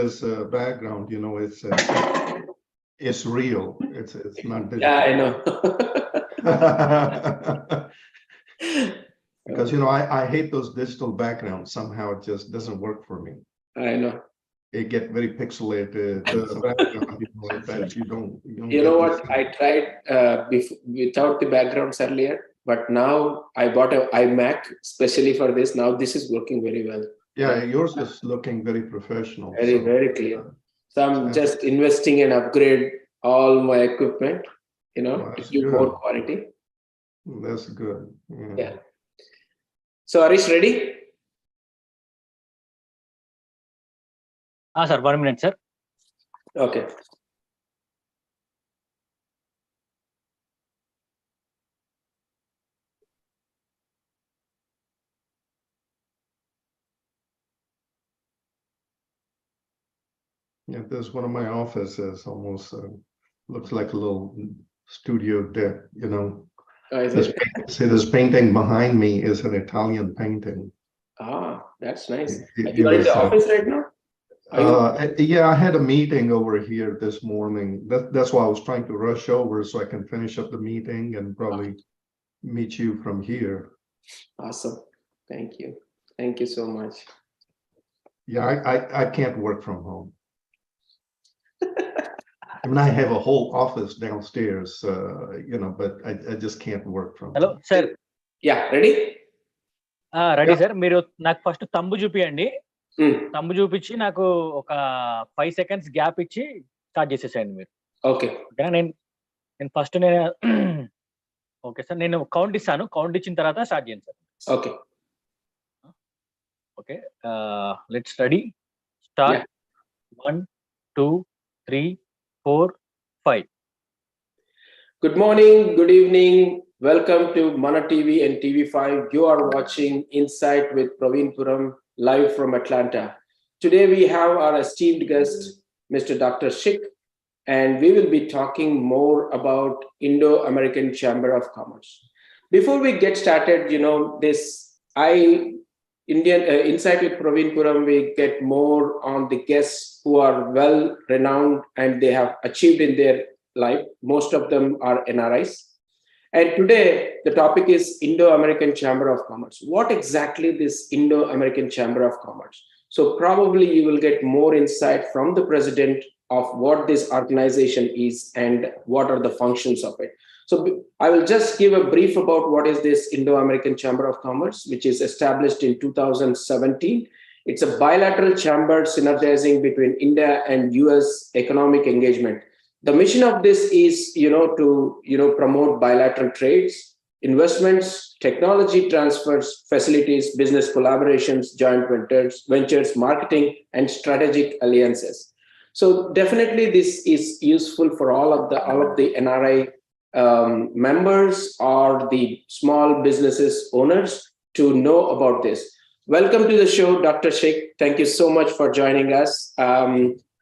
this background, you know, it's real. It's not digital. Yeah, I know. Because, you know, I hate those digital backgrounds. Somehow it just doesn't work for me. I know. It get very pixelated. Background, you know, like that. You don't You know get what? this. I tried without the backgrounds earlier, but now I bought an iMac specially for this. Now this is working very well. Yeah, yours is looking very professional. Very, very clear. So I'm just investing in upgrade all my equipment, you know, to give more quality. That's good. Yeah. So Arish, ready? Sir, 1 minute, sir. Okay. Yeah, there's one of my offices. Almost looks like a little studio deck, you know. See, this painting behind me is an Italian painting. Ah, that's nice. You are in the office right now? Yeah, I had a meeting over here this morning. That's why I was trying to rush over so I can finish up the meeting and probably meet you from here. Awesome. Thank you. Thank you so much. Yeah, I can't work from home. I mean, I have a whole office downstairs, you know, but I just can't work from Hello, home. sir. Yeah, ready? Ready, sir. మీరు నాకు first thumb చూపియండి. Thumb చూపించి నాకు ఒక 5 seconds gap ఇచ్చి start చేసేసేయండి మీరు. Okay. నేను ఫస్ట్ ఓకే సార్, నేను కౌంట్ ఇస్తాను. కౌంట్ ఇచ్చిన తర్వాత స్టార్ట్ చేయండి sir. Okay. Okay, let's study. Start. 1 2 3 4 5. Good morning, good evening. Welcome to Mana TV and TV5. You are watching Insight with Praveen Puram, live from Atlanta. Today we have our esteemed guest, Mr. Dr. Shik, and we will be talking more about Indo-American Chamber of Commerce. Before we get started, you know, Insight with Praveen Puram, we get more on the guests who are well renowned and they have achieved in their life. Most of them are NRIs. And today the topic is Indo-American Chamber of Commerce. What exactly this Indo-American Chamber of Commerce? So probably you will get more insight from the president of what this organization is and what are the functions of it. So I will just give a brief about what is this Indo-American Chamber of Commerce, which is established in 2017. It's a bilateral chamber synergizing between India and US economic engagement. The mission of this is, to promote bilateral trades, investments, technology transfers, facilities, business collaborations, joint ventures, marketing, and strategic alliances. So definitely this is useful for all of the NRI members or the small businesses owners to know about this. Welcome to the show, Dr. Sheikh. Thank you so much for joining us.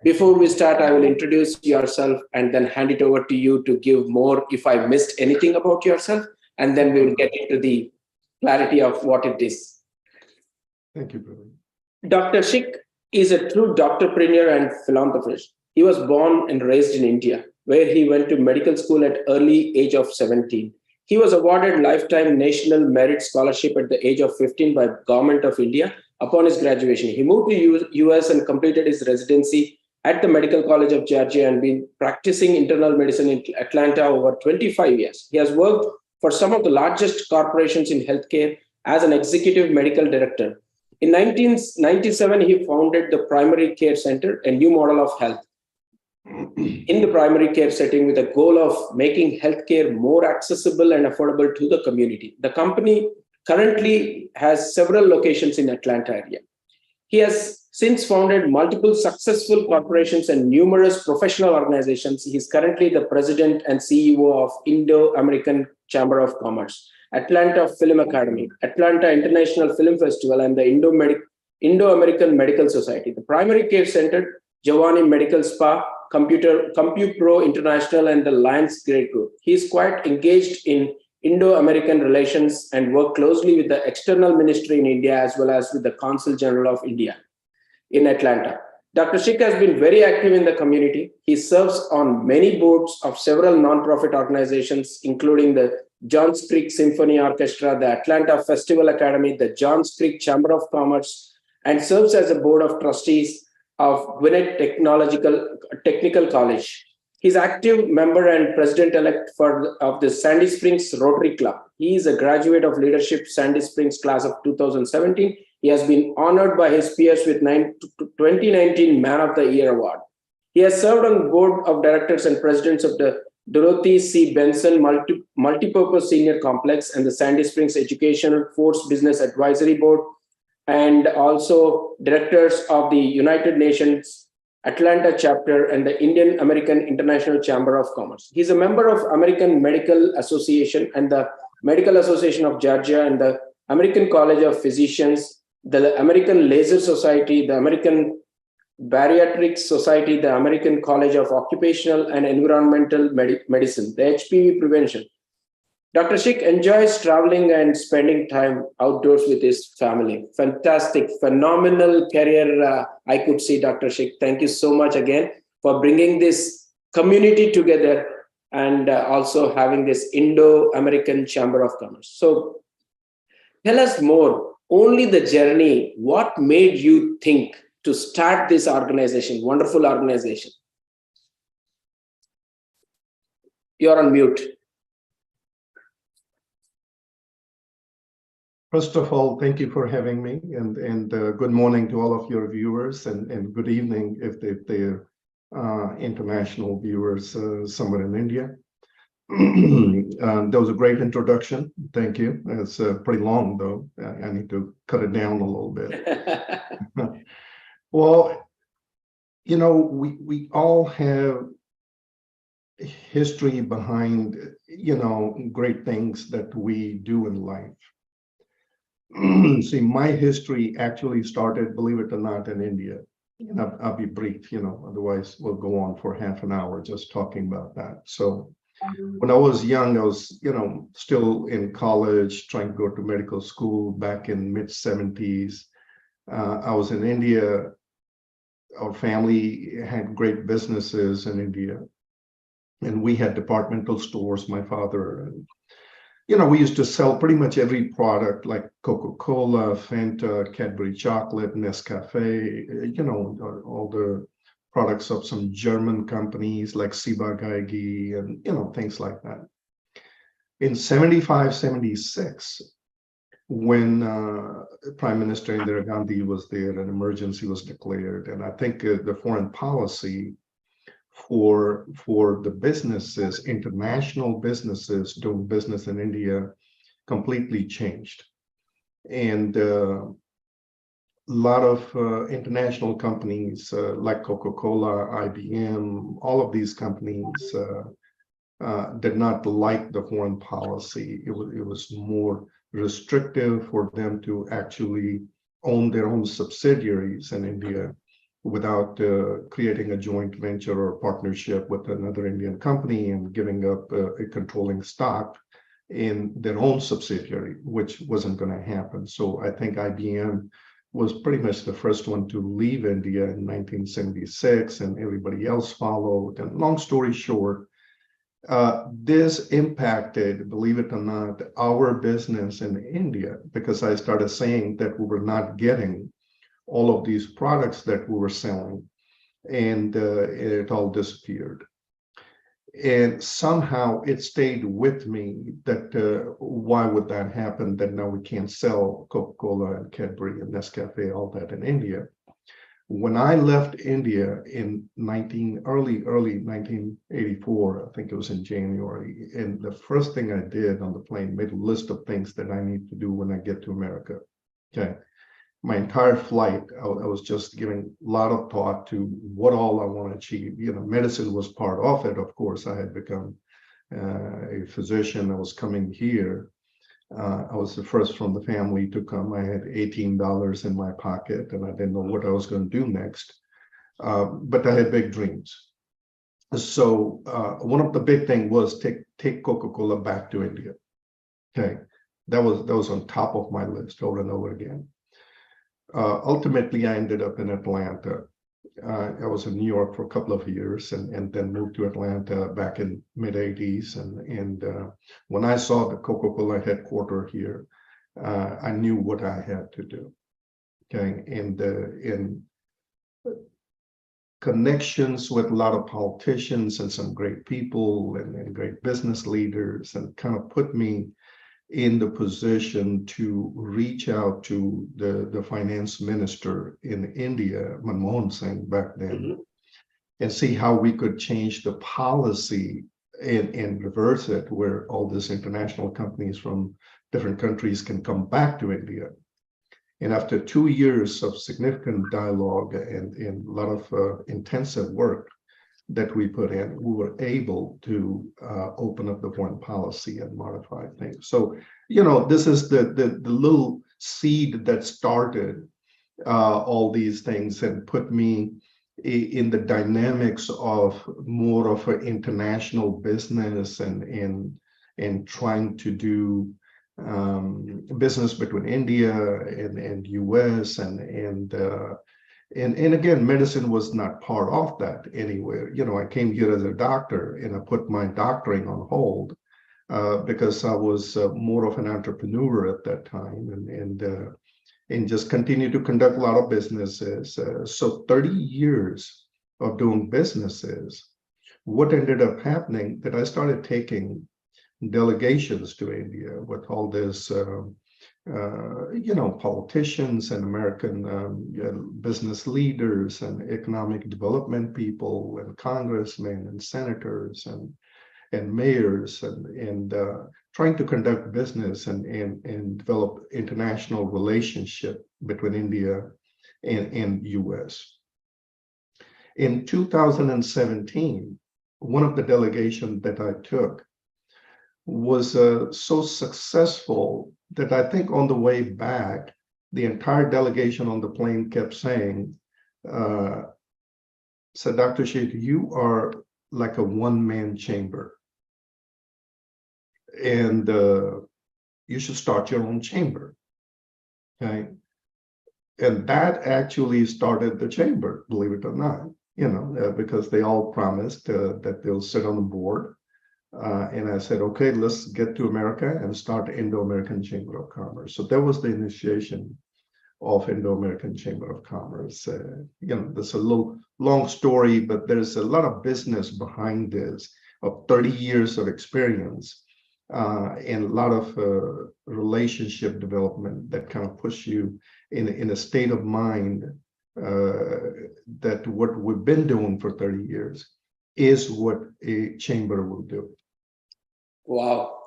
Before we start, I will introduce yourself and then hand it over to you to give more if I missed anything about yourself, and then we will get into the clarity of what it is. Thank you, brother. Dr. Sheikh is a true doctorpreneur and philanthropist. He was born and raised in India, where he went to medical school at early age of 17. He was awarded Lifetime National Merit Scholarship at the age of 15 by Government of India upon his graduation. He moved to US and completed his residency at the Medical College of Georgia and been practicing internal medicine in Atlanta over 25 years. He has worked for some of the largest corporations in healthcare as an executive medical director. In 1997, he founded the Primary Care Center, a new model of health in the primary care setting with a goal of making healthcare more accessible and affordable to the community. The company currently has several locations in Atlanta area. He has since founded multiple successful corporations and numerous professional organizations. He is currently the president and CEO of Indo-American Chamber of Commerce, Atlanta Film Academy, Atlanta International Film Festival, and the Indo-American Medical Society, the Primary Care Center, Giovanni Medical Spa, CompuPro International, and the Lions Gate Group. He is quite engaged in Indo-American relations and work closely with the external ministry in India as well as with the Consul General of India in Atlanta. Dr. Schick has been very active in the community. He serves on many boards of several nonprofit organizations, including the Johns Creek Symphony Orchestra, the Atlanta Festival Academy, the Johns Creek Chamber of Commerce, and serves as a board of trustees of Gwinnett Technical College. He's active member and president-elect of the Sandy Springs Rotary Club. He is a graduate of Leadership Sandy Springs class of 2017. He has been honored by his peers with 2019 Man of the Year Award. He has served on the board of directors and presidents of the Dorothy C. Benson Multipurpose Senior Complex and the Sandy Springs Educational Force Business Advisory Board, and also directors of the United Nations Atlanta chapter and the Indian American International Chamber of Commerce. He's a member of American Medical Association and the Medical Association of Georgia and the American College of Physicians, the American Laser Society, the American Bariatric Society, the American College of Occupational and Environmental Medicine, the HPV prevention. Dr. Schick enjoys traveling and spending time outdoors with his family. Fantastic, phenomenal career I could see, Dr. Schick. Thank you so much again for bringing this community together and also having this Indo-American Chamber of Commerce. So tell us more, only the journey, what made you think to start this organization, wonderful organization? You're on mute. First of all, thank you for having me, and good morning to all of your viewers, and good evening if they're international viewers somewhere in India. That was a great introduction. Thank you. It's pretty long, though. I need to cut it down a little bit. Well, you know, we all have history behind, you know, great things that we do in life. See, my history actually started, believe it or not, in India. And I'll be brief, you know, otherwise we'll go on for half an hour just talking about that. So when I was young, I was, you know, still in college, trying to go to medical school back in mid-70s. I was in India. Our family had great businesses in India. And we had departmental stores, my father. And, you know, we used to sell pretty much every product like Coca-Cola, Fanta, Cadbury chocolate, Nescafe, you know, all the products of some German companies like Ciba-Geigy and, you know, things like that. In 75, 76, when Prime Minister Indira Gandhi was there, an emergency was declared. And I think the foreign policy for the businesses, international businesses doing business in India, completely changed. And a lot of international companies like Coca-Cola, IBM, all of these companies did not like the foreign policy. It was more restrictive for them to actually own their own subsidiaries in India without creating a joint venture or partnership with another Indian company and giving up a controlling stock in their own subsidiary, which wasn't going to happen. So I think IBM was pretty much the first one to leave India in 1976, and everybody else followed. And long story short, this impacted, believe it or not, our business in India, because I started saying that we were not getting all of these products that we were selling, and it all disappeared. And somehow it stayed with me that why would that happen, that now we can't sell Coca-Cola and Cadbury and Nescafe, all that in India. When I left India in early 1984, I think it was in January, and the first thing I did on the plane, made a list of things that I need to do when I get to America. Okay. My entire flight, I was just giving a lot of thought to what all I want to achieve. You know, medicine was part of it. Of course, I had become a physician. I was coming here. I was the first from the family to come. I had $18 in my pocket, and I didn't know what I was going to do next. But I had big dreams. So one of the big things was take Coca-Cola back to India. Okay, that was on top of my list over and over again. Ultimately, I ended up in Atlanta, I was in New York for a couple of years and then moved to Atlanta back in mid 80s. And when I saw the Coca-Cola headquarters here, I knew what I had to do. Okay, and in connections with a lot of politicians and some great people and great business leaders, and kind of put me in the position to reach out to the finance minister in India, Manmohan Singh back then, and see how we could change the policy and reverse it, where all these international companies from different countries can come back to India. And after 2 years of significant dialogue and a lot of intensive work that we put in, we were able to open up the foreign policy and modify things. So, this is the little seed that started all these things and put me in the dynamics of more of an international business and trying to do business between India and US and again, medicine was not part of that anywhere. I came here as a doctor and I put my doctoring on hold because I was more of an entrepreneur at that time and just continued to conduct a lot of businesses. So 30 years of doing businesses, what ended up happening that I started taking delegations to India with all this politicians and American business leaders and economic development people and congressmen and senators and mayors and trying to conduct business and develop international relationship between India and US. In 2017, one of the delegations that I took was so successful that I think on the way back, the entire delegation on the plane kept saying, said, Dr. Sheikh, you are like a one-man chamber. And you should start your own chamber. Okay. And that actually started the chamber, believe it or not, because they all promised that they'll sit on the board. And I said, okay, let's get to America and start Indo-American Chamber of Commerce. So that was the initiation of Indo-American Chamber of Commerce. That's a little long story, but there's a lot of business behind this of 30 years of experience and a lot of relationship development that kind of push you in a state of mind that what we've been doing for 30 years is what a chamber will do. Wow,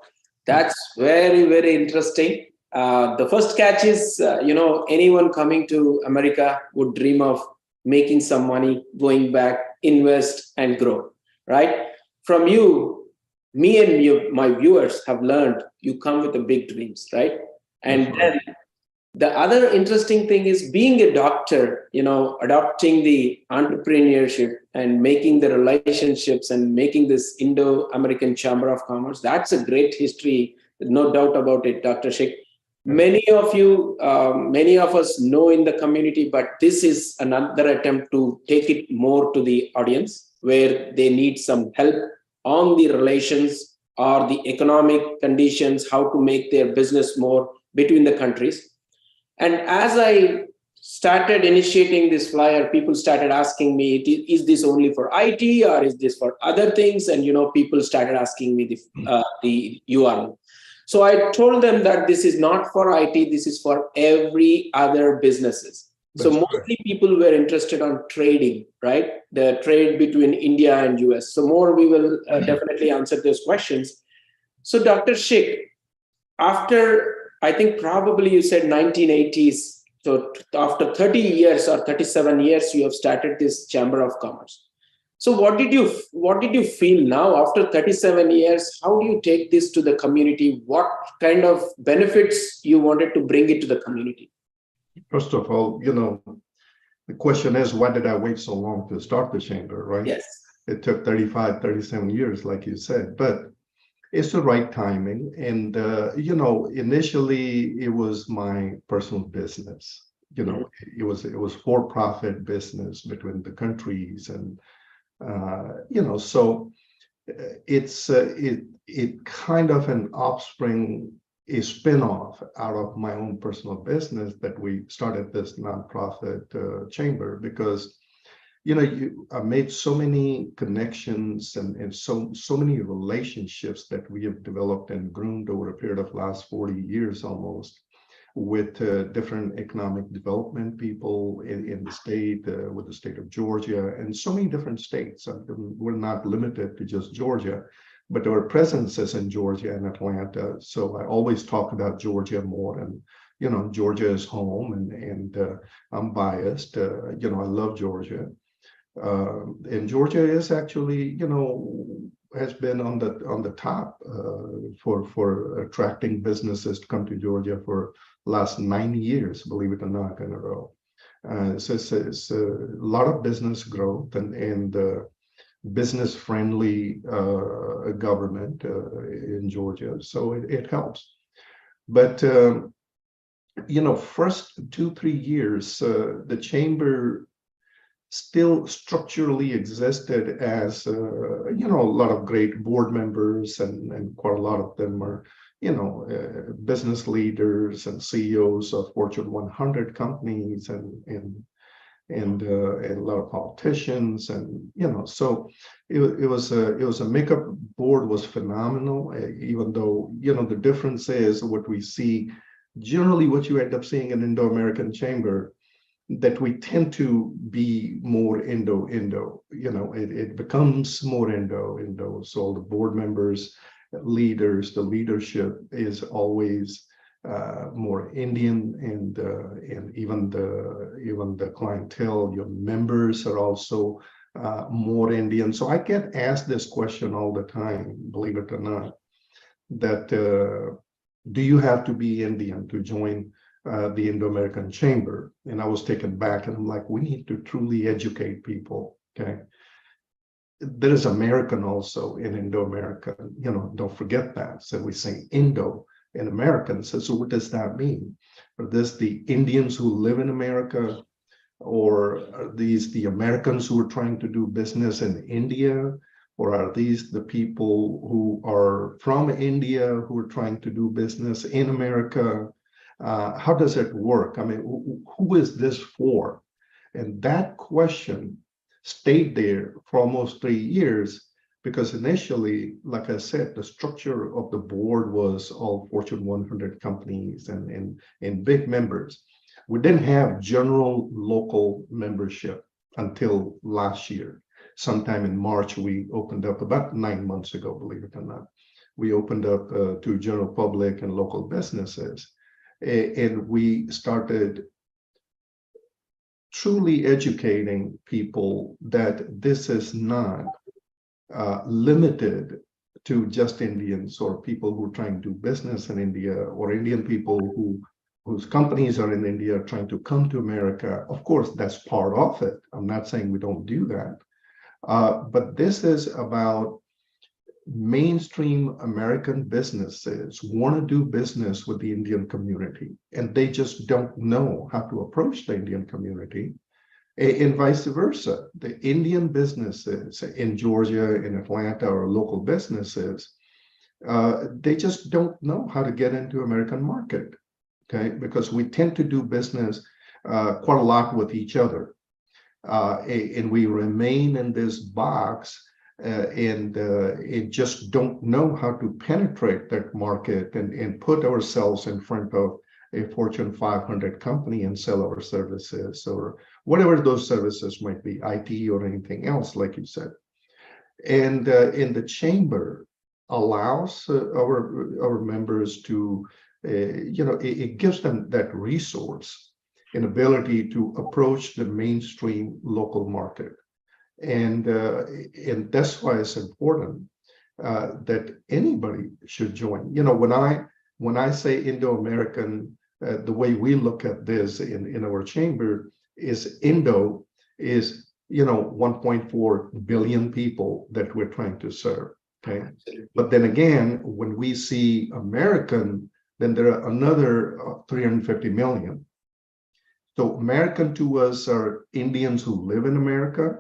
that's very, very interesting. The first catch is, anyone coming to America would dream of making some money, going back, invest and grow, right? From you, me and you, my viewers have learned you come with the big dreams, right? And then the other interesting thing is being a doctor, adopting the entrepreneurship and making the relationships and making this Indo-American Chamber of Commerce. That's a great history, no doubt about it, Dr. Sheikh. Many of us know in the community, but this is another attempt to take it more to the audience where they need some help on the relations or the economic conditions, how to make their business more between the countries. And as I started initiating this flyer, people started asking me, is this only for IT or is this for other things? And, people started asking me the URL. So I told them that this is not for IT, this is for every other businesses. So mostly people were interested on trading, right? The trade between India and US. So more we will definitely answer those questions. So Dr. Sheikh, after I think probably you said 1980s. So after 30 years or 37 years, you have started this Chamber of Commerce. So what did you feel now after 37 years? How do you take this to the community? What kind of benefits you wanted to bring it to the community? First of all, the question is, why did I wait so long to start the chamber, right? Yes. It took 35, 37 years, like you said, but it's the right timing. And, initially it was my personal business you know, it was for-profit business between the countries, and you know, so it kind of an offspring, a spin-off out of my own personal business, that we started this nonprofit chamber, because you know, I made so many connections and so many relationships that we have developed and groomed over a period of last 40 years almost, with different economic development people in the state, with the state of Georgia, and so many different states. We're not limited to just Georgia, but our presence is in Georgia and Atlanta. So I always talk about Georgia more, and you know, Georgia is home, and I'm biased. You know, I love Georgia. And Georgia is actually, you know, has been on the top for attracting businesses to come to Georgia for last 9 years, believe it or not, in a row. So it's a lot of business growth and business-friendly government in Georgia, so it helps. But you know, first 2-3 years, the chamber still structurally existed as you know, a lot of great board members, and quite a lot of them are, you know, business leaders and CEOs of Fortune 100 companies, and a lot of politicians, and you know, so it was a makeup board was phenomenal. Even though, you know, the difference is what we see generally, what you end up seeing in Indo-American Chamber, that we tend to be more Indo, you know, it becomes more Indo. So all the board members, leaders, the leadership is always more Indian, and even the clientele, your members are also more Indian. So I get asked this question all the time, believe it or not, that do you have to be Indian to join the Indo-American Chamber? And I was taken back, and I'm like, we need to truly educate people, okay? There is American also in Indo-American, you know, don't forget that. So we say Indo and American. So what does that mean? Are this the Indians who live in America, or are these the Americans who are trying to do business in India? Or are these the people who are from India who are trying to do business in America? How does it work? I mean, who is this for? And that question stayed there for almost 3 years, because initially, like I said, the structure of the board was all Fortune 100 companies and big members. We didn't have general local membership until last year. Sometime in March, we opened up, about 9 months ago, believe it or not. We opened up to general public and local businesses. And we started truly educating people that this is not limited to just Indians or people who are trying to do business in India, or Indian people whose companies are in India trying to come to America. Of course, that's part of it. I'm not saying we don't do that. But this is about mainstream American businesses want to do business with the Indian community, and they just don't know how to approach the Indian community, and vice versa. The Indian businesses in Georgia, in Atlanta, or local businesses, they just don't know how to get into American market, okay? Because we tend to do business quite a lot with each other, and we remain in this box. And it just don't know how to penetrate that market and put ourselves in front of a Fortune 500 company and sell our services, or whatever those services might be, IT or anything else, like you said. And in the chamber allows our members to, you know, it gives them that resource and ability to approach the mainstream local market. And that's why it's important that anybody should join. You know, when I say Indo-American, the way we look at this in our chamber is Indo is, you know, 1.4 billion people that we're trying to serve. Okay, but then again, when we see American, then there are another 350 million. So American to us are Indians who live in America,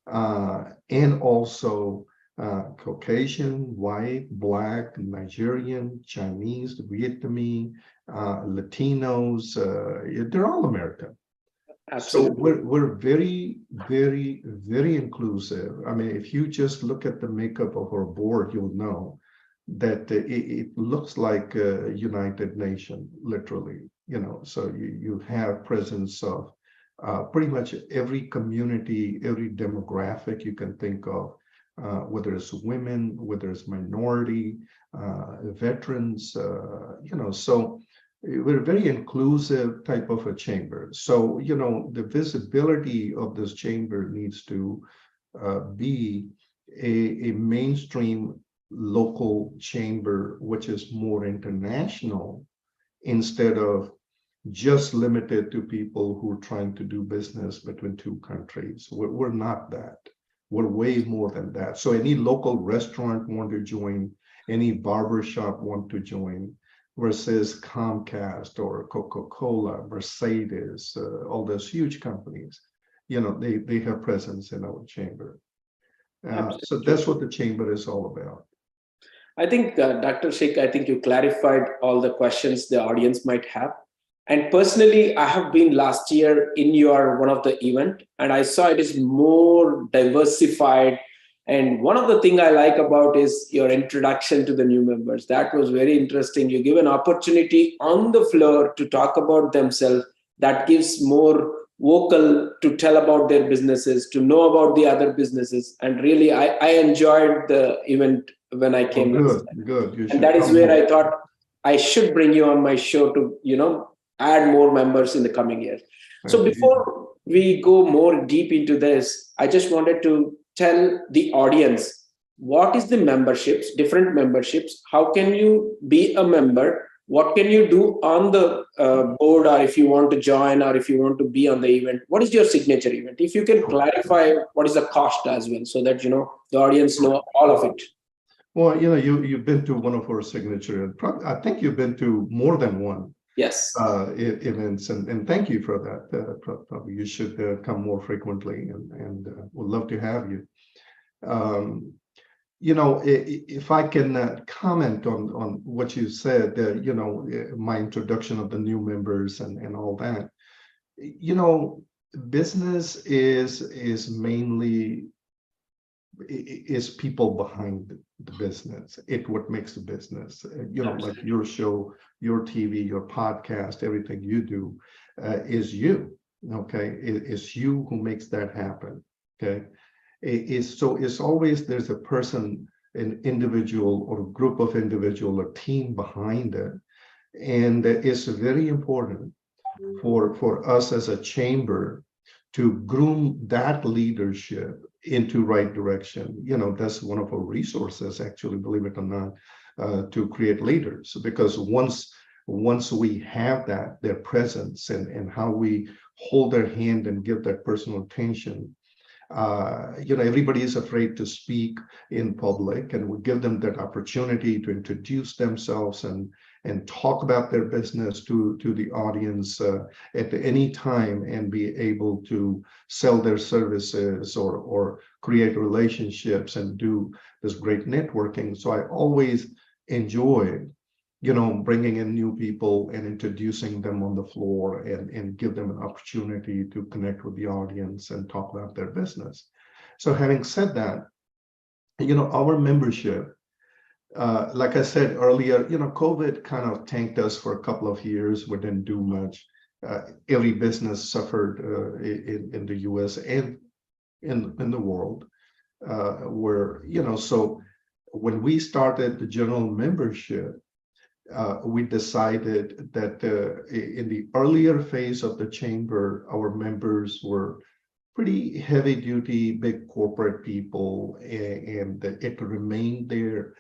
and also Caucasian, white, Black, Nigerian, Chinese, Vietnamese, Latinos, they're all American. Absolutely. So we're very, very, very inclusive. I mean, if you just look at the makeup of our board, you'll know that it looks like a United Nation, literally. So you have presence of pretty much every community, every demographic you can think of, whether it's women, whether it's minority, veterans, so we're a very inclusive type of a chamber. So, the visibility of this chamber needs to be a mainstream local chamber, which is more international, instead of just limited to people who are trying to do business between two countries. We're not that. We're way more than that. So any local restaurant want to join, any barber shop want to join, versus Comcast or Coca-Cola, Mercedes, all those huge companies, they have presence in our chamber. So that's what the chamber is all about. I think, Dr. Sheikh, I think you clarified all the questions the audience might have. And personally, I have been last year in your one of the event, and I saw it is more diversified. And one of the things I like about is your introduction to the new members. That was very interesting. You give an opportunity on the floor to talk about themselves. That gives more vocal to tell about their businesses, to know about the other businesses. And really, I enjoyed the event when I came. Good. And that is where I thought I should bring you on my show to, add more members in the coming years. So before we go more deep into this, I just wanted to tell the audience, what is the memberships, different memberships? How can you be a member? What can you do on the board, or if you want to join, or if you want to be on the event? What is your signature event? If you can clarify what is the cost as well, so that, the audience know all of it. Well, you've been to one of our signature, I think you've been to more than one. Yes. Events, and thank you for that. Probably you should come more frequently, and would love to have you. If I can comment on what you said, my introduction of the new members and all that, business is mainly is people behind the business. What makes the business, like your show, your TV, your podcast, everything you do is you. Okay, it's you who makes that happen. Okay, it's always there's a person, an individual or a group of individual, a team behind it, and it's very important for us as a chamber to groom that leadership into right direction. That's one of our resources, actually, believe it or not, to create leaders. Because once we have that, their presence and how we hold their hand and give that personal attention, everybody is afraid to speak in public, and we give them that opportunity to introduce themselves and talk about their business to the audience at any time, and be able to sell their services or create relationships and do this great networking. So I always enjoy, bringing in new people and introducing them on the floor and give them an opportunity to connect with the audience and talk about their business. So having said that, our membership, like I said earlier, COVID kind of tanked us for a couple of years. We didn't do much. Every business suffered in the US and in the world, where, so when we started the general membership, we decided that in the earlier phase of the chamber, our members were pretty heavy duty, big corporate people, and it remained there.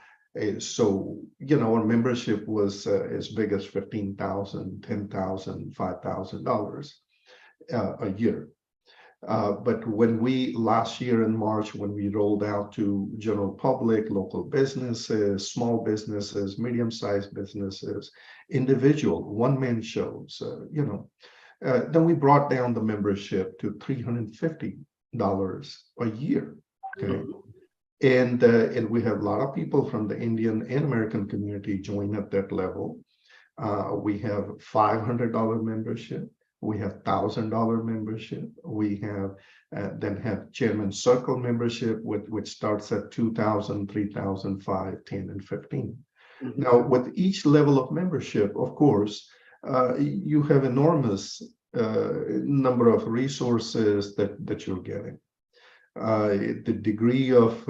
So, our membership was as big as $15,000, $10,000, $5,000 a year. But when last year in March, when we rolled out to general public, local businesses, small businesses, medium-sized businesses, individual one-man shows, Then we brought down the membership to $350 a year. Okay. And we have a lot of people from the Indian and American community join at that level. We have $500 membership. We have $1,000 membership. We have then have Chairman Circle membership, which starts at 2,000, 3,000, 5, 10, and 15. Now, with each level of membership, of course, you have enormous number of resources that you're getting. The degree of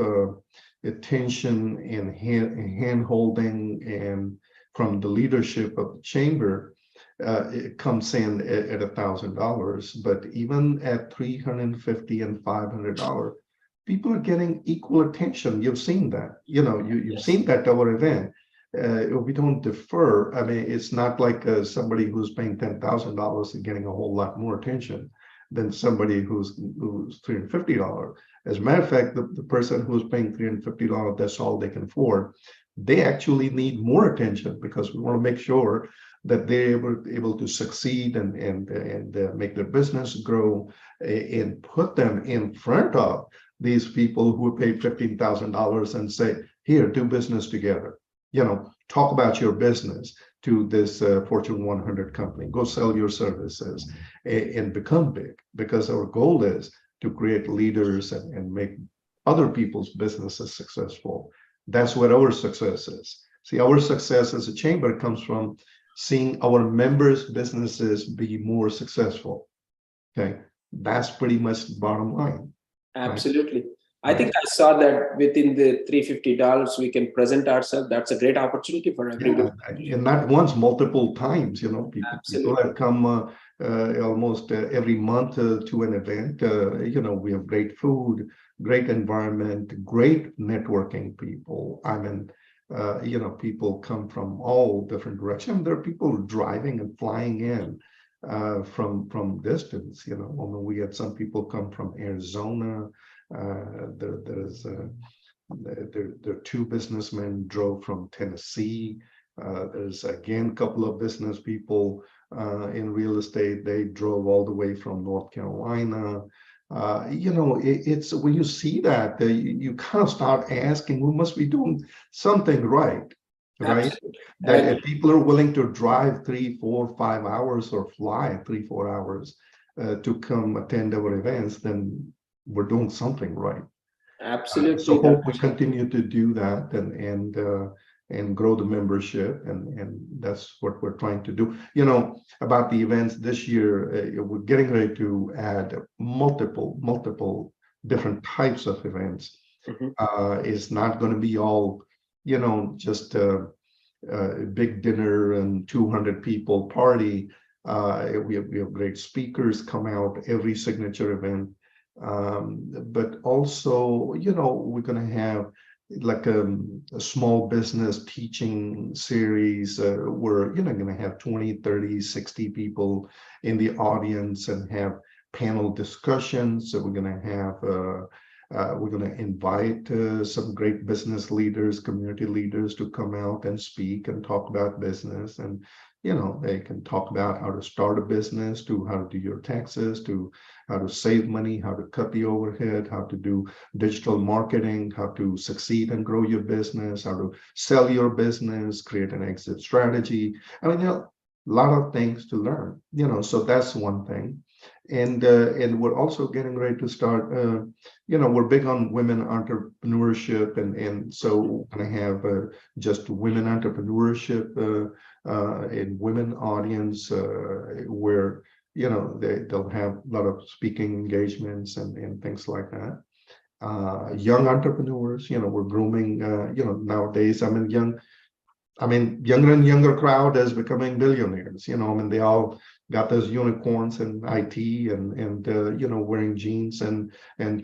attention and hand-holding and from the leadership of the chamber, it comes in at $1,000, but even at $350 and $500, people are getting equal attention. You've seen that, you've seen that our event. We don't defer. I mean, it's not like somebody who's paying $10,000 and getting a whole lot more attention than somebody who's $350. As a matter of fact, the person who's paying $350, that's all they can afford. They actually need more attention because we want to make sure that they're able to succeed and make their business grow and put them in front of these people who pay $15,000 and say, here, do business together. Talk about your business to this Fortune 100 company. Go sell your services and become big, because our goal is to create leaders and make other people's businesses successful. That's what our success is. See, our success as a chamber comes from seeing our members' businesses be more successful. Okay, that's pretty much the bottom line. Absolutely. Right? I think I saw that within the $350 we can present ourselves. That's a great opportunity for everybody. Yeah, and not once, multiple times. People have come almost every month to an event. We have great food, great environment, great networking people. I mean, people come from all different directions. There are people driving and flying in from distance. We had some people come from Arizona. There are two businessmen drove from Tennessee. There's again a couple of business people in real estate. They drove all the way from North Carolina. It's when you see that, you kind of start asking, we must be doing something right? That if people are willing to drive 3, 4, 5 hours or fly 3, 4 hours to come attend our events, then we're doing something right. Absolutely. So hope we continue to do that and grow the membership, and that's what we're trying to do. About the events this year, we're getting ready to add multiple different types of events. It's not going to be all, just a big dinner and 200 people party. We have great speakers come out every signature event. But also, we're going to have like a small business teaching series where we're going to have 20, 30, 60 people in the audience and have panel discussions. So we're going to have we're going to invite some great business leaders, community leaders to come out and speak and talk about business. And they can talk about how to start a business, to how to do your taxes, to how to save money, how to cut the overhead, how to do digital marketing, how to succeed and grow your business, how to sell your business, create an exit strategy. I mean, a lot of things to learn, so that's one thing. And we're also getting ready to start, we're big on women entrepreneurship. And so we're going to have just women entrepreneurship in women audience where, they'll have a lot of speaking engagements and things like that. Young entrepreneurs, we're grooming, nowadays, younger and younger crowd is becoming billionaires, they all got those unicorns in IT and wearing jeans and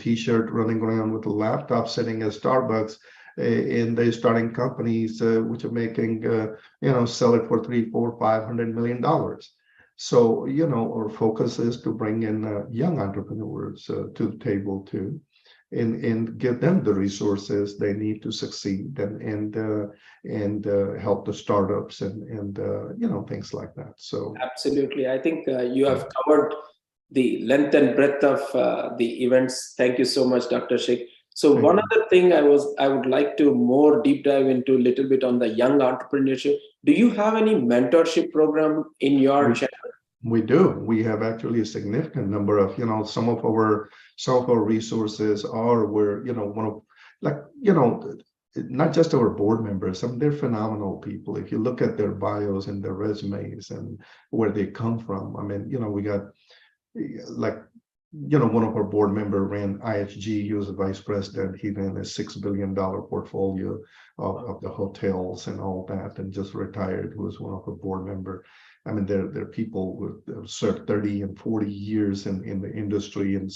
t-shirt, running around with a laptop, sitting at Starbucks, and they're starting companies which are making, sell it for $300, $400, $500 million. So, our focus is to bring in young entrepreneurs to the table too. and give them the resources they need to succeed and help the startups and things like that. So absolutely, I think you have covered the length and breadth of the events. Thank you so much, Dr. Sheikh. So one other thing I would like to more deep dive into a little bit on the young entrepreneurship. Do you have any mentorship program in your channel? We do. We have actually a significant number of, some of our resources are where, not just our board members. I mean, they're phenomenal people. If you look at their bios and their resumes and where they come from, I mean, we got one of our board member ran IHG. He was a vice president. He ran a $6 billion portfolio of the hotels and all that, and just retired. Who was one of our board member. I mean, they're people with served 30 and 40 years in the industry, and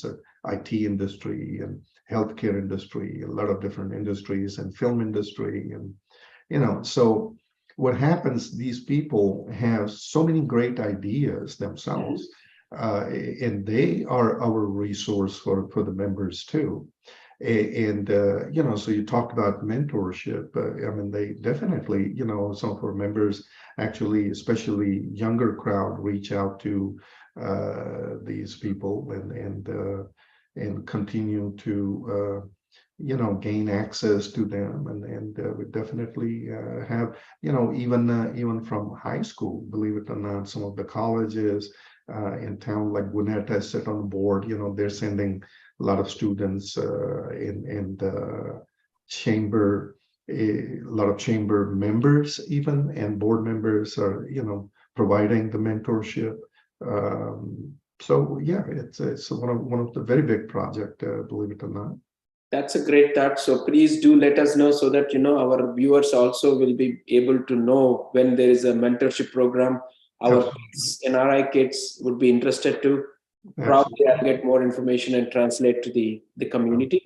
IT industry and healthcare industry, a lot of different industries, and film industry, and so what happens? These people have so many great ideas themselves. And they are our resource for the members too. And so you talked about mentorship. I mean, they definitely, some of our members actually, especially younger crowd, reach out to these people and continue to gain access to them, and we definitely have even from high school, believe it or not, some of the colleges in town like Gwinnett has sit on the board. They're sending a lot of students and chamber, a lot of chamber members even, and board members are providing the mentorship. So yeah, it's one of the very big project, believe it or not. That's a great thought. So please do let us know, so that our viewers also will be able to know when there is a mentorship program. Our kids, NRI kids would be interested to. Probably I'll get more information and translate to the community.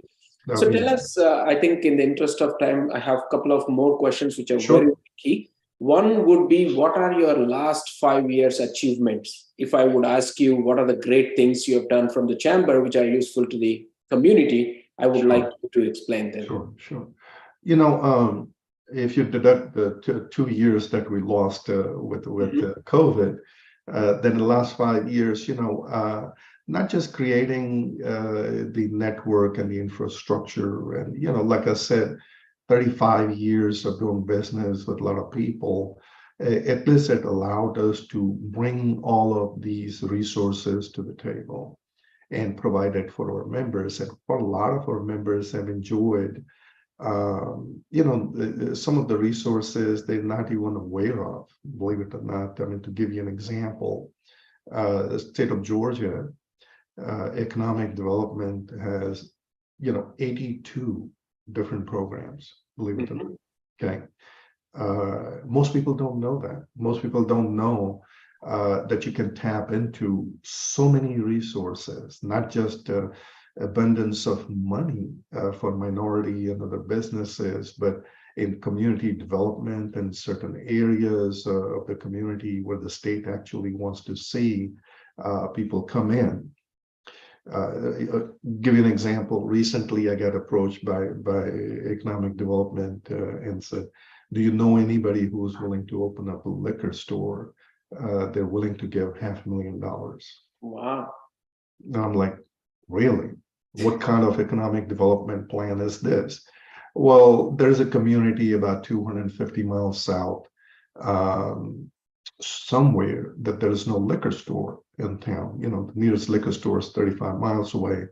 So tell us, I think in the interest of time, I have a couple of more questions which are very key. One would be, what are your last 5 years achievements? If I would ask you, what are the great things you have done from the chamber which are useful to the community, I would like you to explain them. Sure. If you deduct the 2 years that we lost with COVID, then the last 5 years, not just creating the network and the infrastructure, and like I said, 35 years of doing business with a lot of people, at least it allowed us to bring all of these resources to the table and provide it for our members. And what a lot of our members have enjoyed, some of the resources they're not even aware of, believe it or not. I mean, to give you an example, the state of Georgia, economic development has, 82 different programs, believe it or not. Okay. Most people don't know that. Most people don't know that you can tap into so many resources, not just abundance of money for minority and other businesses, but in community development and certain areas of the community where the state actually wants to see people come in. Give you an example. Recently, I got approached by economic development and said, "Do you know anybody who's willing to open up a liquor store? They're willing to give $500,000." Wow. And I'm like, really? What kind of economic development plan is this? Well, there's a community about 250 miles south, somewhere, that there is no liquor store in town. The nearest liquor store is 35 miles away.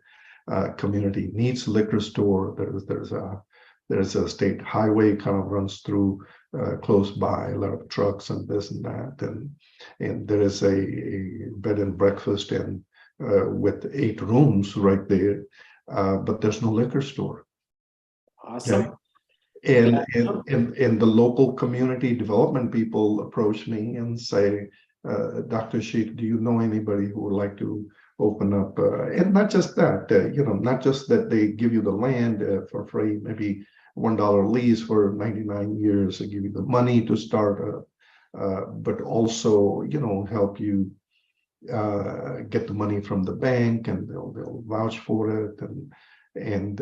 Community needs a liquor store. There's a state highway kind of runs through close by, a lot of trucks and this and that, and there is a bed and breakfast and with 8 rooms right there, but there's no liquor store. Awesome. Okay? And the local community development people approach me and say, "Dr. Sheikh, do you know anybody who would like to open up?" And not just that, not just that they give you the land for free, maybe $1 lease for 99 years, they give you the money to start, but also, help you get the money from the bank, and they'll vouch for it, and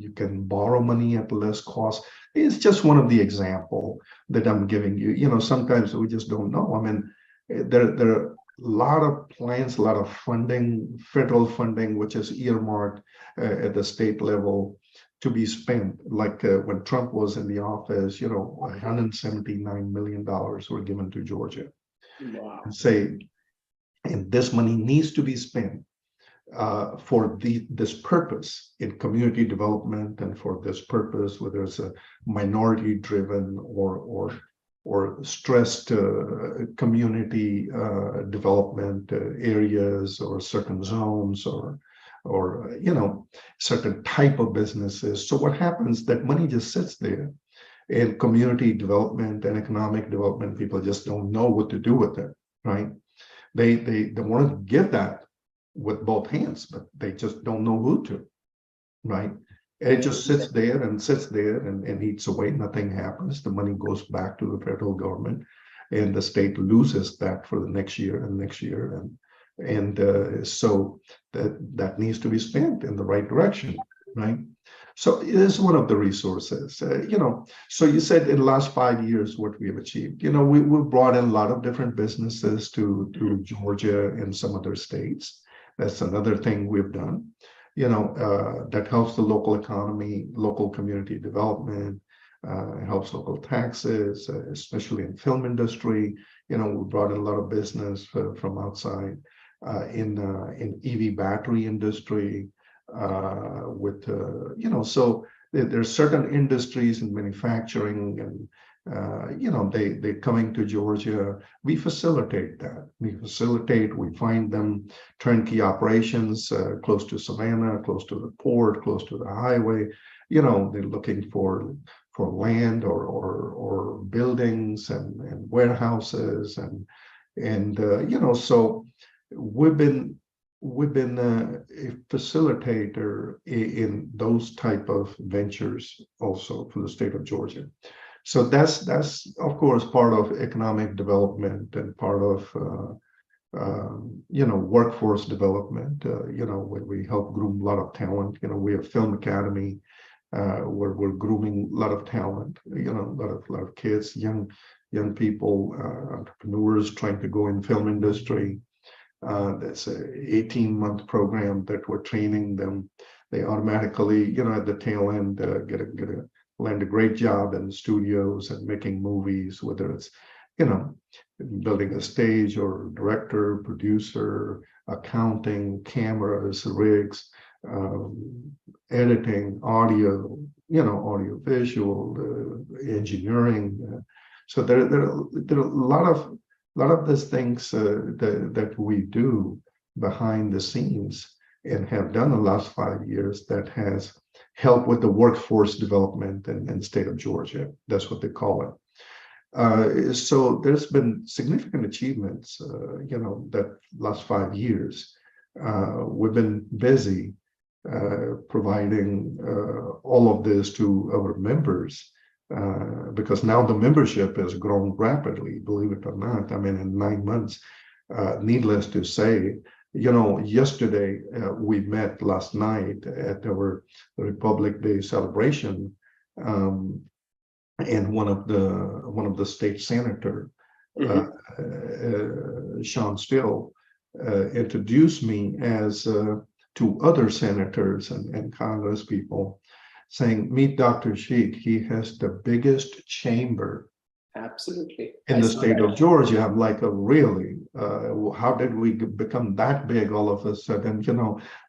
you can borrow money at less cost. It's just one of the example that I'm giving you. Sometimes we just don't know. I mean, there are a lot of plans, a lot of funding, federal funding, which is earmarked at the state level to be spent. Like when Trump was in the office, $179 million were given to Georgia. Wow. And this money needs to be spent for this purpose in community development, and for this purpose, whether it's a minority-driven or stressed community development areas, or certain zones, or certain type of businesses. So what happens, that money just sits there, and community development and economic development people just don't know what to do with it, right? They want to give that with both hands, but they just don't know who to, right? And it just sits there and eats away. Nothing happens. The money goes back to the federal government, and the state loses that for the next year and next year. And so that needs to be spent in the right direction, right? So it is one of the resources, So you said in the last 5 years, what we have achieved, we've brought in a lot of different businesses to Georgia and some other states. That's another thing we've done, that helps the local economy, local community development, helps local taxes, especially in film industry. We brought in a lot of business from outside in EV battery industry, so there's certain industries in manufacturing, and they're coming to Georgia. We facilitate that. We find them turnkey operations close to Savannah, close to the port, close to the highway. They're looking for land or buildings and warehouses, and so we've been a facilitator in those type of ventures also for the state of Georgia. So that's of course part of economic development and part of workforce development. When we help groom a lot of talent. We have Film Academy where we're grooming a lot of talent. A lot of kids, young people, entrepreneurs trying to go in film industry. That's a 18-month program that we're training them. They automatically, at the tail end, land a great job in studios and making movies, whether it's, building a stage, or director, producer, accounting, cameras, rigs, editing, audio, audio visual, engineering. So there are a lot of these things that we do behind the scenes and have done the last 5 years that has helped with the workforce development in the state of Georgia. That's what they call it. So there's been significant achievements, that last 5 years. We've been busy providing all of this to our members. Because now the membership has grown rapidly, believe it or not. I mean, in 9 months, needless to say, yesterday we met last night at our Republic Day celebration, and one of the state senator, Sean Still, introduced me as to other senators and Congress people, saying, meet Dr. Sheikh. He has the biggest chamber absolutely in the state of Georgia. I'm like, really? How did we become that big all of a sudden?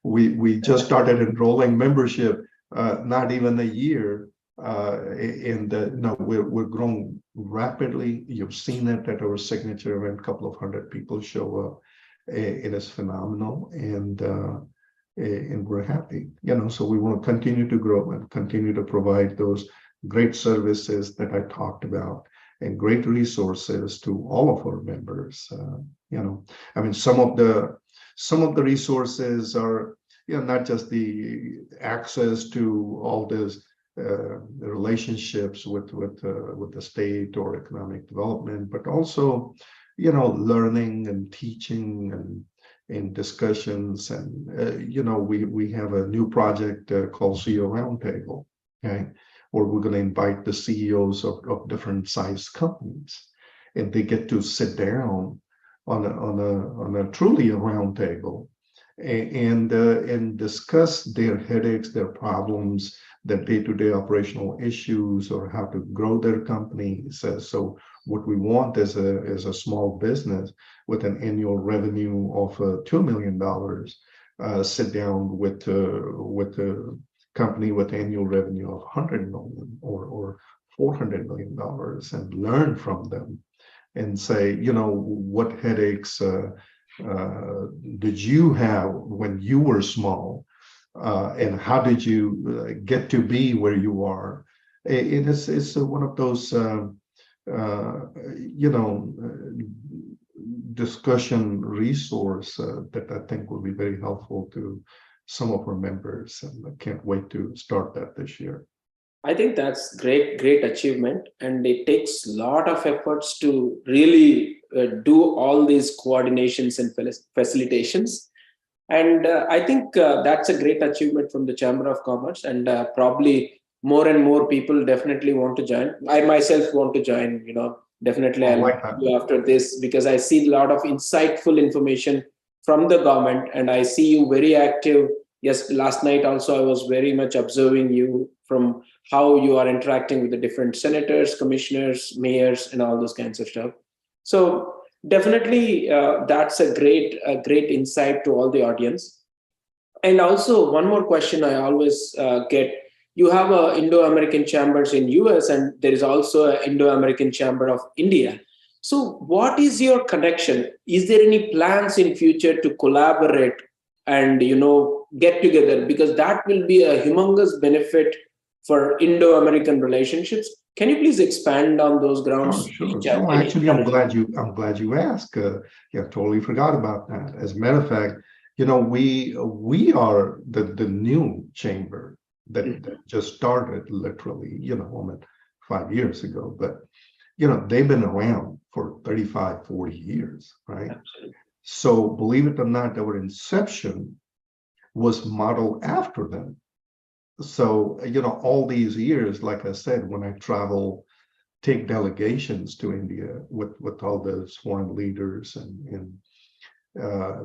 We just started enrolling membership, not even a year. We're growing rapidly. You've seen it at our signature event. A couple of hundred people show up. It is phenomenal, and we're happy. So we want to continue to grow and continue to provide those great services that I talked about, and great resources to all of our members. I mean, some of the resources are, not just the access to all this relationships with the state or economic development, but also, learning and teaching in discussions, and we have a new project called CEO Roundtable, okay, where we're going to invite the CEOs of different size companies, and they get to sit down on a truly a roundtable and discuss their headaches, their problems, their day-to-day operational issues, or how to grow their companies. So what we want is a small business with an annual revenue of $2 million sit down with a company with annual revenue of $100 million or $400 million and learn from them and say, what headaches did you have when you were small, and how did you get to be where you are? And it's one of those discussion resource that I think will be very helpful to some of our members, and I can't wait to start that this year. I think that's great achievement, and it takes a lot of efforts to really do all these coordinations and facilitations. And I think that's a great achievement from the Chamber of Commerce, and probably more and more people definitely want to join. I myself want to join, definitely I'll do after this, because I see a lot of insightful information from the government, and I see you very active. Yes, last night also I was very much observing you from how you are interacting with the different senators, commissioners, mayors, and all those kinds of stuff. So definitely that's a great insight to all the audience. And also one more question I always get: you have a Indo-American chambers in US, and there is also an Indo-American chamber of India. So what is your connection? Is there any plans in future to collaborate and get together? Because that will be a humongous benefit for Indo-American relationships. Can you please expand on those grounds? Sure. No, actually, I'm glad you asked. Yeah, totally forgot about that. As a matter of fact, we are the new chamber that just started literally, 5 years ago. But they've been around for 35, 40 years, right? Absolutely. So believe it or not, our inception was modeled after them. So, all these years, like I said, when I travel, take delegations to India with all those foreign leaders and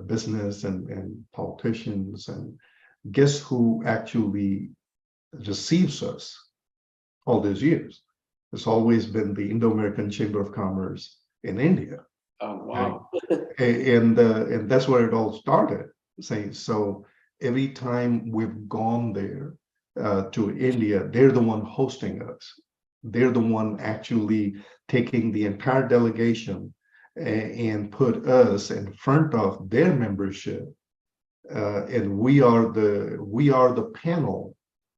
business and politicians, and guess who actually receives us all these years? It's always been the Indo-American Chamber of Commerce in India. Oh, wow. And that's where it all started. So every time we've gone there, to India, they're the one hosting us. They're the one actually taking the entire delegation and put us in front of their membership, and we are the panel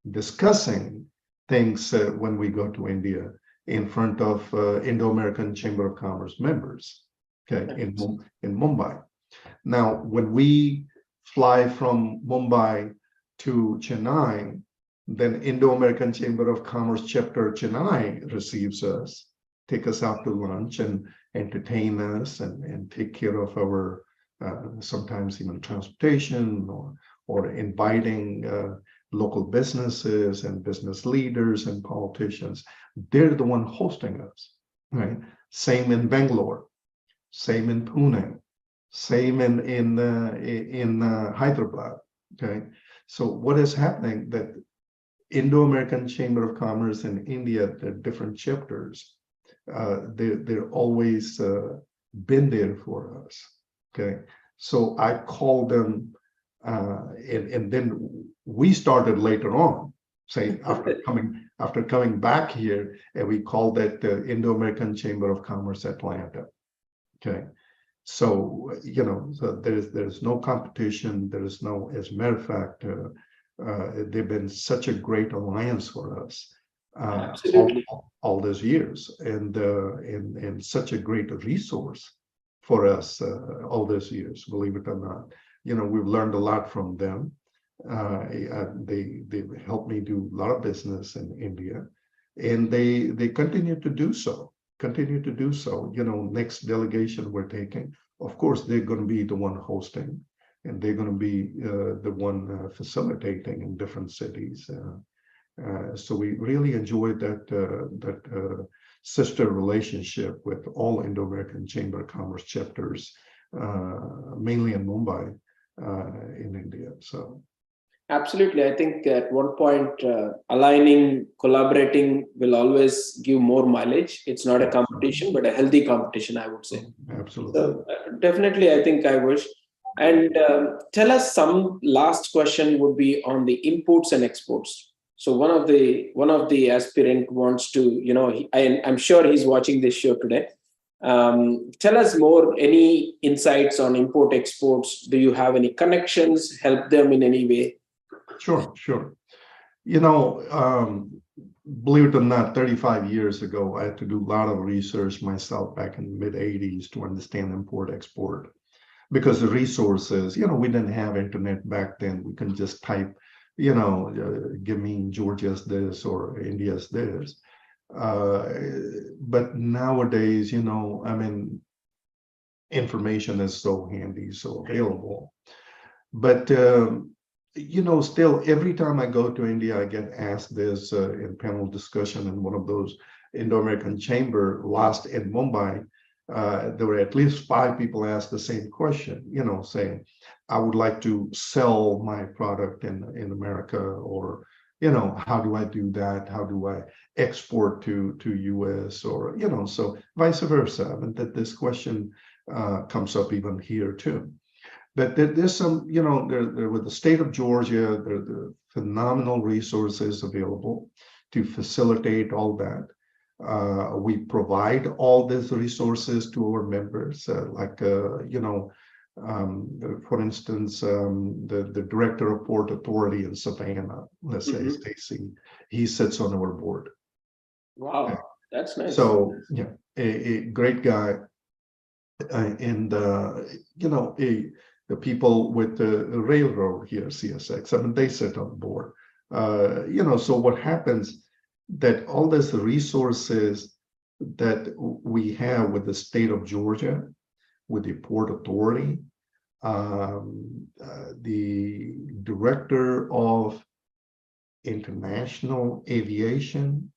discussing things when we go to India in front of Indo-American Chamber of Commerce members, okay, in Mumbai. Now, when we fly from Mumbai to Chennai, then Indo-American Chamber of Commerce chapter Chennai receives us, take us out to lunch and entertain us and take care of our sometimes even transportation or inviting local businesses and business leaders and politicians. They're the one hosting us, right? Same in Bangalore, same in Pune, same in Hyderabad, okay? So what is happening that Indo-American Chamber of Commerce in India, the different chapters, they're always been there for us. Okay, so I call them, and then we started later on, say after coming back here, and we called that the Indo-American Chamber of Commerce Atlanta. Okay, so so there's no competition. There is no, as a matter of fact. They've been such a great alliance for us all those years, and such a great resource for us all those years. Believe it or not, we've learned a lot from them. They've helped me do a lot of business in India, and they continue to do so. Next delegation we're taking, of course, they're going to be the one hosting. and they're going to be the one facilitating in different cities. So we really enjoyed that sister relationship with all Indo-American Chamber of Commerce chapters, mainly in Mumbai, in India. So. Absolutely. I think at one point, aligning, collaborating will always give more mileage. It's not a competition, but a healthy competition, I would say. Absolutely. So definitely, I think I wish. And tell us, some last question would be on the imports and exports. So one of the aspirant wants to, I'm sure he's watching this show today. Tell us more, any insights on import exports? Do you have any connections? Help them in any way? Sure. Believe it or not, 35 years ago, I had to do a lot of research myself back in the mid-'80s to understand import-export. Because the resources, we didn't have internet back then. We couldn't just type, give me Georgia's this or India's this. But nowadays, information is so handy, so available. But still, every time I go to India, I get asked this in panel discussion in one of those Indo-American Chamber last in Mumbai. There were at least 5 people asked the same question, saying, I would like to sell my product in America, or, how do I do that? How do I export to US, or, so vice versa. I mean, that this question comes up even here too. But there's some, there with the state of Georgia, there are phenomenal resources available to facilitate all that. We provide all these resources to our members, for instance, the director of Port Authority in Savannah, let's say, Stacy, he sits on our board. Wow, that's nice. So, yeah, a great guy. The people with the railroad here, CSX, I mean, they sit on the board. So what happens that all these resources that we have with the state of Georgia, with the Port Authority, the director of international aviation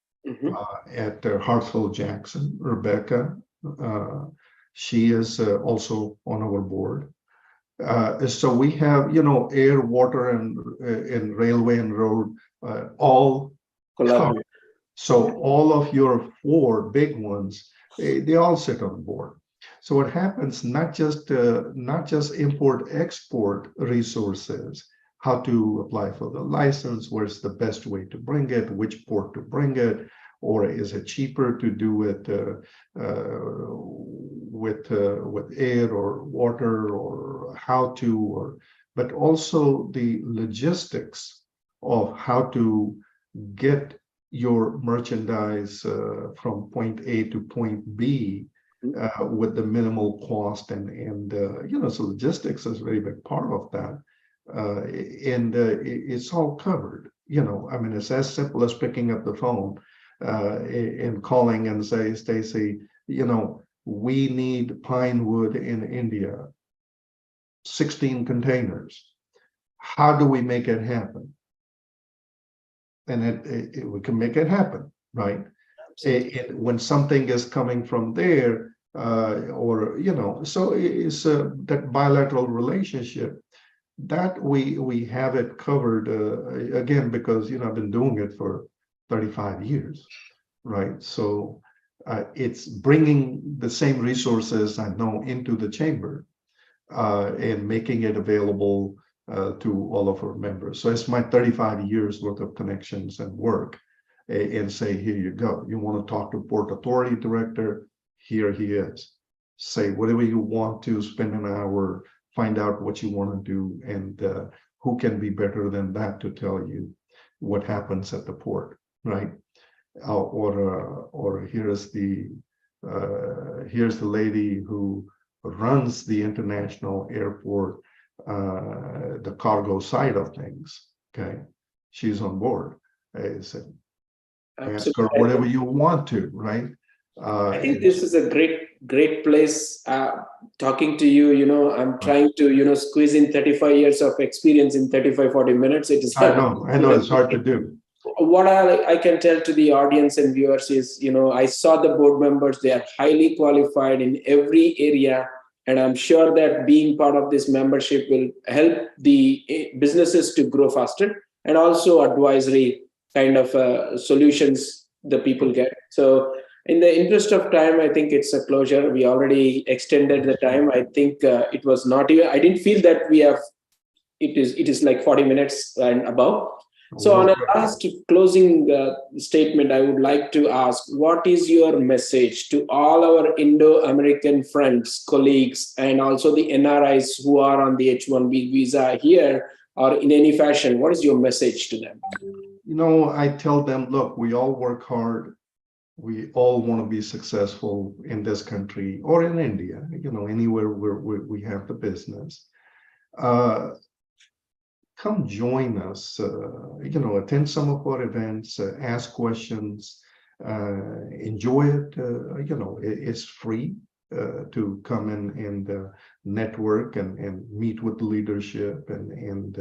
at Hartsfield-Jackson, Rebecca, she is also on our board. So we have, air, water, and railway and road, all covered. So all of your 4 big ones, they all sit on board. So what happens, not just import export resources, how to apply for the license, where's the best way to bring it, which port to bring it, or is it cheaper to do it with air or water, or how to, but also the logistics of how to get your merchandise from point A to point B with the minimal cost, and so logistics is a very big part of that, and it's all covered. I mean, it's as simple as picking up the phone and calling and say, Stacy, we need pine wood in India, 16 containers. How do we make it happen? And we can make it happen, right? When something is coming from there, so it's that bilateral relationship that we have it covered, again, because, I've been doing it for 35 years, right? So it's bringing the same resources I know into the chamber and making it available to all of our members. So it's my 35 years worth of connections and work, and say, here you go. You want to talk to Port Authority Director? Here he is. Say whatever you want to, spend an hour, find out what you want to do, and who can be better than that to tell you what happens at the port, right? Or here's the lady who runs the international airport, the cargo side of things. Okay, she's on board. I said, ask her whatever you want to, right? I think this is a great place talking to you. I'm trying to, squeeze in 35 years of experience in 35, 40 minutes. It is. I know it's hard to do. What I can tell to the audience and viewers is, I saw the board members, they are highly qualified in every area. And I'm sure that being part of this membership will help the businesses to grow faster, and also advisory kind of solutions the people get. So in the interest of time, I think it's a closure. We already extended the time. I think it was not even, I didn't feel that it is like 40 minutes and above. So on a last closing statement, I would like to ask, what is your message to all our Indo-American friends, colleagues, and also the NRIs who are on the H-1B visa here or in any fashion? What is your message to them? I tell them, look, we all work hard. We all want to be successful in this country or in India, anywhere where we have the business. Come join us, attend some of our events, ask questions, enjoy it. It's free to come in and network and meet with the leadership and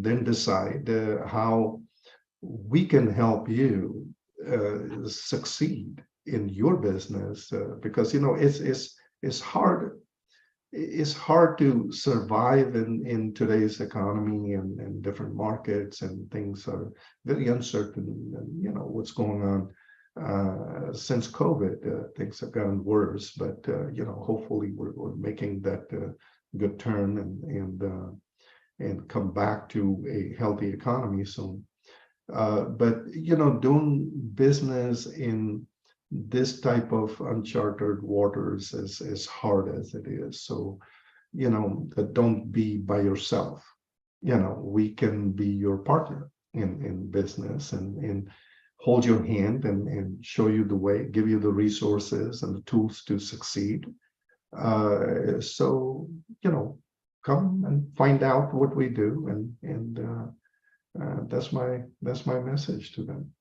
then decide how we can help you succeed in your business, because it's hard. It's hard to survive in today's economy and different markets, and things are very uncertain. And what's going on since COVID, things have gotten worse. But hopefully we're making that good turn and come back to a healthy economy soon. But doing business in this type of uncharted waters is as hard as it is. So, don't be by yourself. We can be your partner in business and hold your hand and show you the way, give you the resources and the tools to succeed. So, come and find out what we do, and that's my message to them.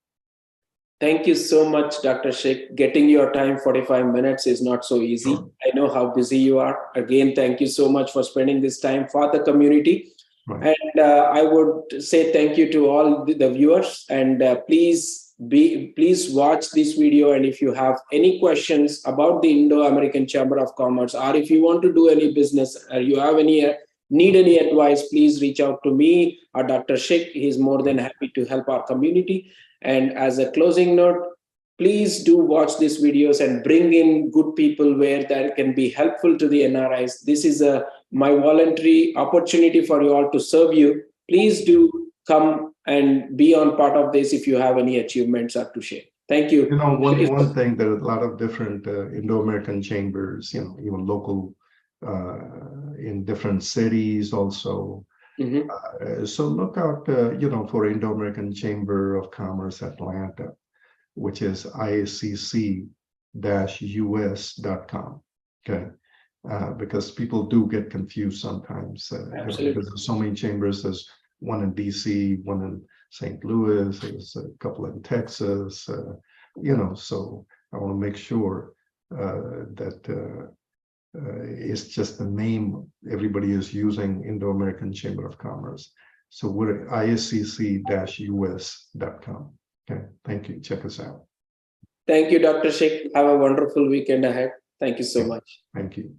Thank you so much, Dr. Sheikh. Getting your time 45 minutes is not so easy. Sure. I know how busy you are. Again, thank you so much for spending this time for the community. Right. And I would say thank you to all the viewers, and please watch this video. And if you have any questions about the Indo-American Chamber of Commerce, or if you want to do any business, or you have need any advice, please reach out to me or Dr. Sheikh. He's more than happy to help our community. And as a closing note, please do watch these videos and bring in good people where that can be helpful to the NRIs. This is my voluntary opportunity for you all to serve you. Please do come and be on part of this if you have any achievements or to share. Thank you. One thing, there are a lot of different Indo-American chambers, even local in different cities also. Mm-hmm. So look out, for Indo-American Chamber of Commerce Atlanta, which is IACC-US.com. Okay, because people do get confused sometimes. Because there's so many chambers. There's one in DC, one in St. Louis. There's a couple in Texas. So I want to make sure that. It's just the name everybody is using, Indo-American Chamber of Commerce. So we're at IACC-US.com. Okay, thank you. Check us out. Thank you, Dr. Sheikh. Have a wonderful weekend ahead. Thank you so much. Thank you.